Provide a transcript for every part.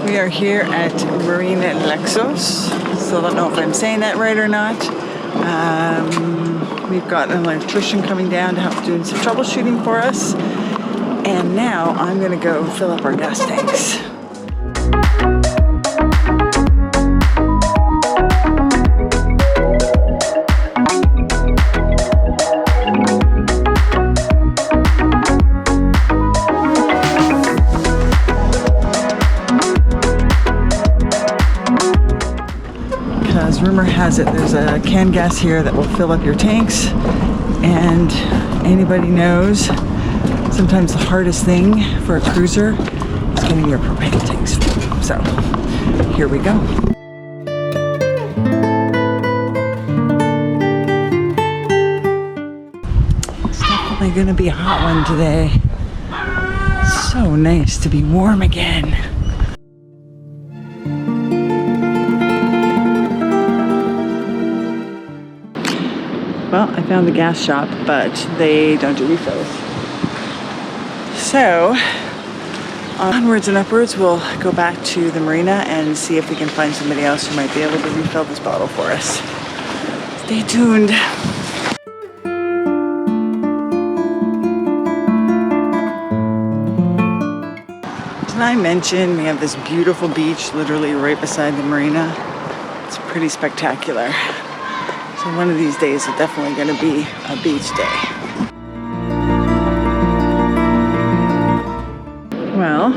We are here at Marina Lexos. Still don't know if I'm saying that right or not. We've got an electrician coming down to help doing some troubleshooting for us. And now I'm gonna go fill up our gas tanks. Rumor has it there's a canned gas here that will fill up your tanks, and anybody knows sometimes the hardest thing for a cruiser is getting your propane tanks full. So here we go. It's definitely going to be a hot one today. So nice to be warm again. Well, I found the gas shop, but they don't do refills. So, onwards and upwards, we'll go back to the marina and see if we can find somebody else who might be able to refill this bottle for us. Stay tuned. Did I mention we have this beautiful beach literally right beside the marina? It's pretty spectacular. So one of these days is definitely going to be a beach day. Well,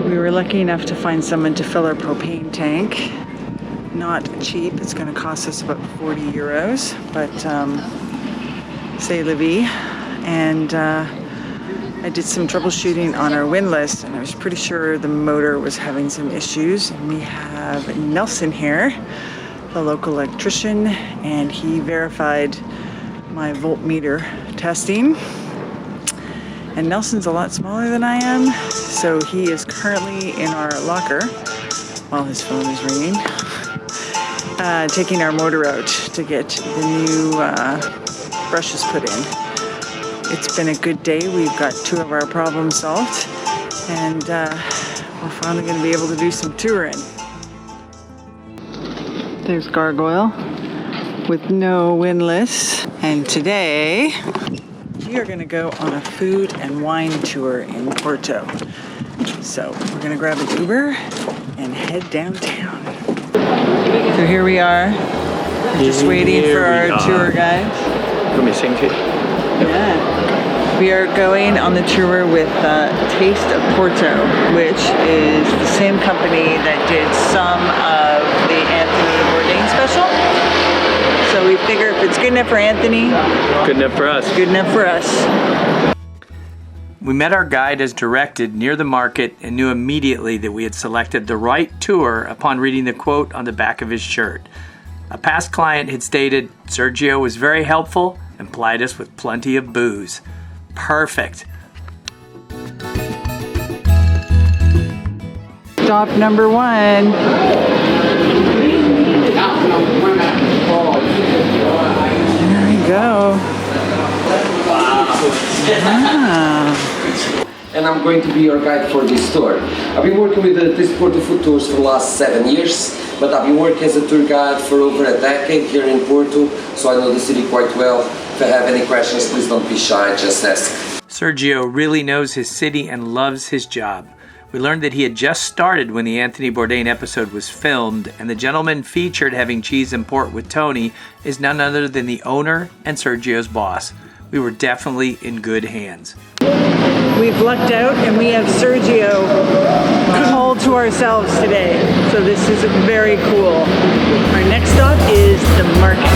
we were lucky enough to find someone to fill our propane tank. Not cheap, it's going to cost us about 40 euros, but c'est la vie. And I did some troubleshooting on our windlass, and I was pretty sure the motor was having some issues. And we have Nelson here, the local electrician, and he verified my voltmeter testing. And Nelson's a lot smaller than I am, so he is currently in our locker while his phone is ringing, taking our motor out to get the new brushes put in. It's been a good day. We've got 2 of our problems solved, and we're finally going to be able to do some touring. There's Gargoyle with no windlass. And today we are going to go on a food and wine tour in Porto. So we're going to grab an Uber and head downtown. So here we are. We're just waiting for our tour guide. Yeah. We are going on the tour with Taste of Porto, which is the same company that did some of the Anthony Bourdain special. So we figure if it's good enough for Anthony, good enough for us. Good enough for us. We met our guide as directed near the market and knew immediately that we had selected the right tour upon reading the quote on the back of his shirt. A past client had stated Sergio was very helpful and plied us with plenty of booze. Perfect. Stop number 1. There we go. Ah. And I'm going to be your guide for this tour. I've been working with the Porto Food Tours for the last 7 years, but I've been working as a tour guide for over a decade here in Porto, so I know the city quite well. If I have any questions, please don't be shy, just ask. Sergio really knows his city and loves his job. We learned that he had just started when the Anthony Bourdain episode was filmed, and the gentleman featured having cheese and port with Tony is none other than the owner and Sergio's boss. We were definitely in good hands. We've lucked out and we have Sergio all to ourselves today. So this is very cool. Our next stop is the market.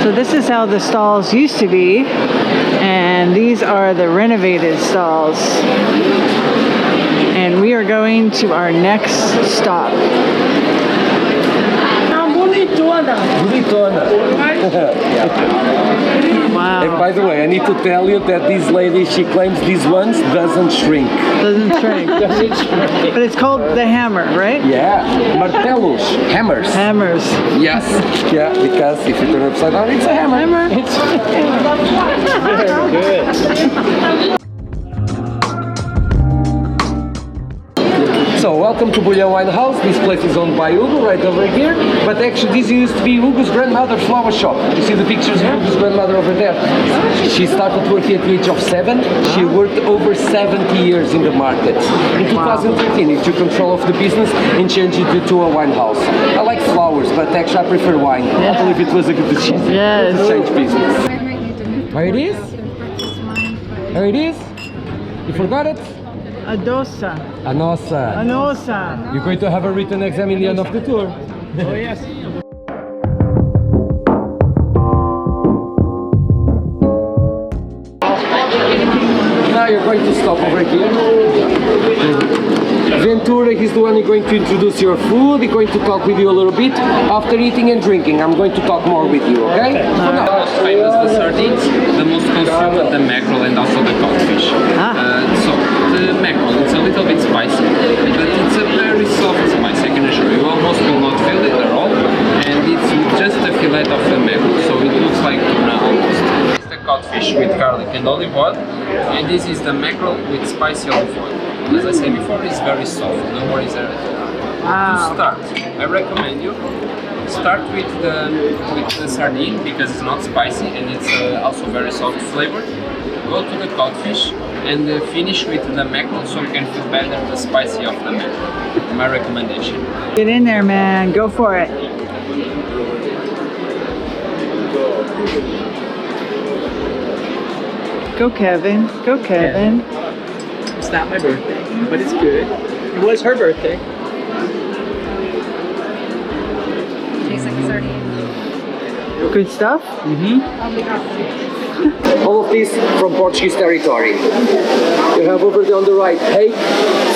So this is how the stalls used to be, and these are the renovated stalls. And we are going to our next stop. Wow. And by the way, I need to tell you that this lady, she claims these ones doesn't shrink. Doesn't shrink. But it's called the hammer, right? Yeah, martelos, hammers. Hammers. Yes, yeah, because if you turn it upside down, it's a hammer. It's Very good. Welcome to Bolger Wine House. This place is owned by Hugo, right over here. But actually, this used to be Hugo's grandmother's flower shop. You see the pictures of Hugo's grandmother over there? She started working at the age of 7. She worked over 70 years in the market. In 2013, he took control of the business and changed it to a wine house. I like flowers, but actually I prefer wine. I believe it was a good decision. Yes. To change business. Here it is? Here it is? You forgot it? Adosa. Anosa. Anosa. You're going to have a written exam in the end of the tour. Oh, yes. Now you're going to stop over here. Ventura, he's the one who's going to introduce your food. He's going to talk with you a little bit. After eating and drinking, I'm going to talk more with you, okay? The most famous the sardines, the most consumed the mackerel and also the codfish. So the mackerel, it's a little bit spicy, but it's a very soft spice, I can assure you. You almost will not feel it at all, and it's just a fillet of the mackerel, so it looks like tuna almost. It's the codfish with garlic and olive oil, and this is the mackerel with spicy olive oil. As I said before, it's very soft, no worries there at all. To start, I recommend you start with the sardine because it's not spicy and it's also very soft flavored. Go to the codfish and finish with the mackerel so you can feel better the spicy of the mackerel. My recommendation. Get in there, man. Go for it. Go, Kevin. Go, Kevin. It's not my birthday, but it's good. It was her birthday. Tastes like a sardine. Good stuff? All of this from Portuguese territory. You have over there on the right hake,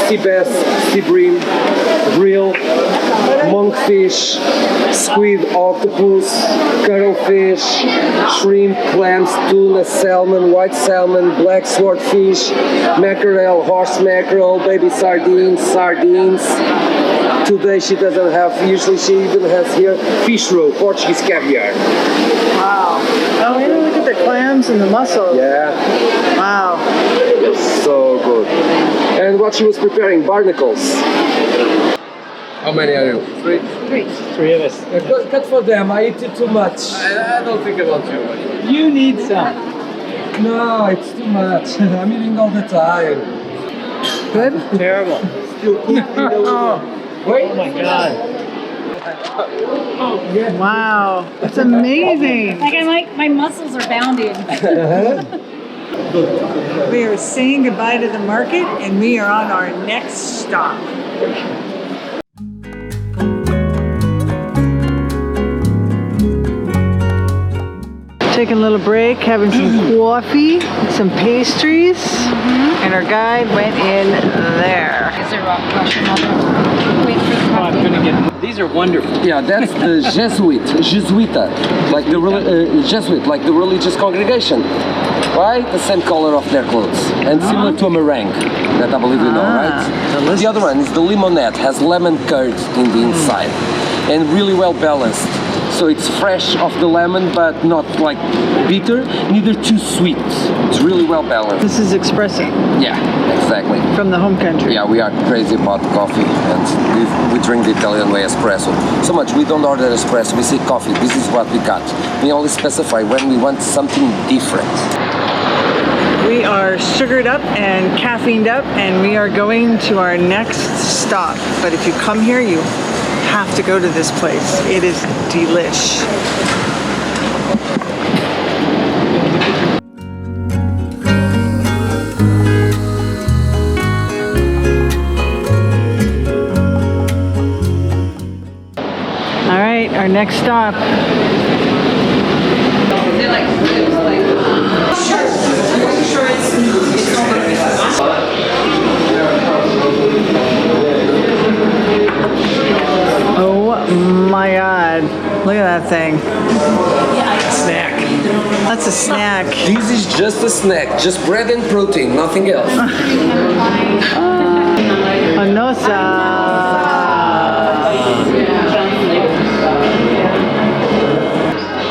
sea bass, sea bream, brill, monkfish, squid, octopus, cuttlefish, shrimp, clams, tuna, salmon, white salmon, black swordfish, mackerel, horse mackerel, baby sardines. Today she doesn't have, usually she even has here fish roe, Portuguese caviar. Wow. Oh, yeah, look at the clams and the mussels. Yeah. Wow. So good. And what she was preparing, barnacles. How many are you? 3? 3 of us. Cut for them, I eat it too much. I don't think about you. You need some. No, it's too much. I'm eating all the time. Good? Terrible. Wait. Oh my God. Wow. That's amazing. My muscles are bounding. We are saying goodbye to the market and we are on our next stop. Taking a little break, having some coffee, some pastries, and our guide went in there. Is there rock question? Wait for the Oh, I'm coffee. gonna get. These are wonderful. Yeah, that's the Jesuita, like the Jesuit, like the religious congregation, right? The same color of their clothes, and similar to a meringue that I believe you know, right? Delicious. The other one is the limonette, has lemon curd in the inside, and really well balanced. So it's fresh off the lemon, but not like bitter, neither too sweet. It's really well balanced. This is espresso Yeah, exactly. from the home country. Yeah, we are crazy about coffee, and we drink the Italian way, espresso. So much, we don't order espresso, we say coffee, this is what we got. We only specify when we want something different. We are sugared up and caffeined up, and we are going to our next stop. But if you come here, you have to go to this place. It is delish. All right, our next stop. Oh my God, look at that thing. Snack. That's a snack. This is just a snack, just bread and protein, nothing else. Anosa.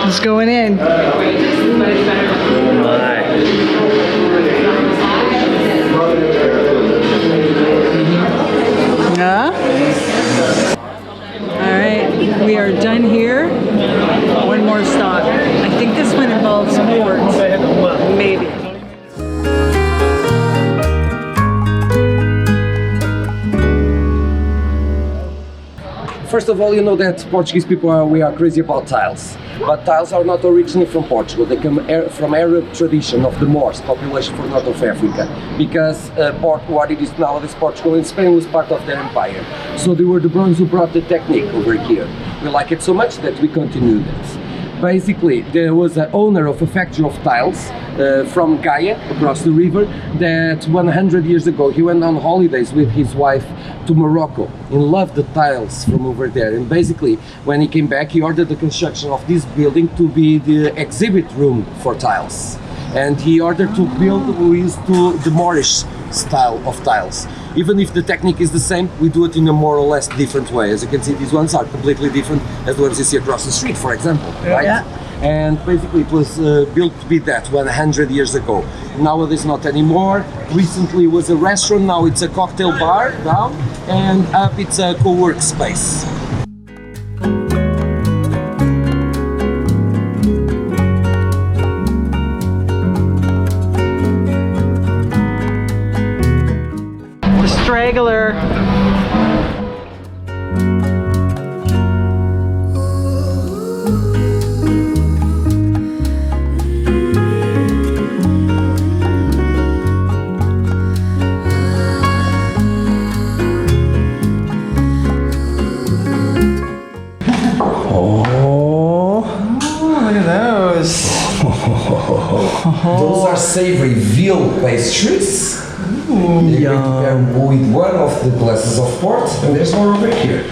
It's going in. Huh? First of all, you know that Portuguese people we are crazy about tiles. But tiles are not originally from Portugal. They come from Arab tradition of the Moors population from North of Africa. Because what it is nowadays Portugal and Spain was part of their empire. So they were the ones who brought the technique over here. We like it so much that we continued it. Basically, there was an owner of a factory of tiles from Gaia, across the river, that 100 years ago he went on holidays with his wife to Morocco and loved the tiles from over there. And basically, when he came back, he ordered the construction of this building to be the exhibit room for tiles. And he ordered to build the Moorish style of tiles. Even if the technique is the same, we do it in a more or less different way. As you can see, these ones are completely different as the ones you see across the street, for example, right? Yeah. And basically it was built to be that 100 years ago. Nowadays not anymore. Recently it was a restaurant, now it's a cocktail bar down, and up it's a co-work space. Straggler. Look at those. Those are savory veal pastries. You're going to prepare with one of the glasses of port, and there's more over here.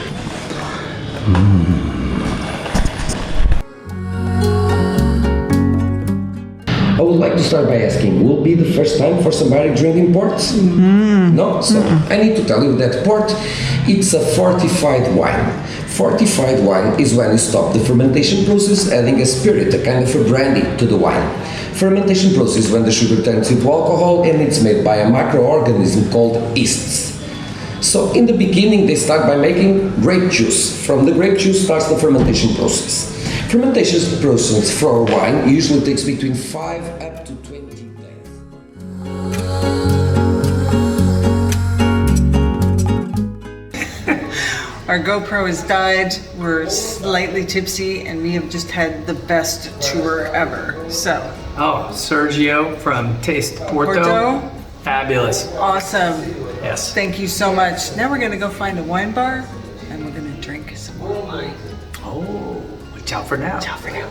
I would like to start by asking, will it be the first time for somebody drinking port? No? So I need to tell you that port, it's a fortified wine. Fortified wine is when you stop the fermentation process, adding a spirit, a kind of a brandy, to the wine. Fermentation process when the sugar turns into alcohol, and it's made by a microorganism called yeasts. So in the beginning they start by making grape juice. From the grape juice starts the fermentation process. Fermentation process for wine usually takes between 5 up to 20 days. Our GoPro has died, we're slightly tipsy, and we have just had the best tour ever. So, Oh, Sergio from Taste Porto. Fabulous. Awesome. Yes. Thank you so much. Now we're gonna go find a wine bar, and we're gonna drink some more wine. Oh, ciao for now. Ciao for now.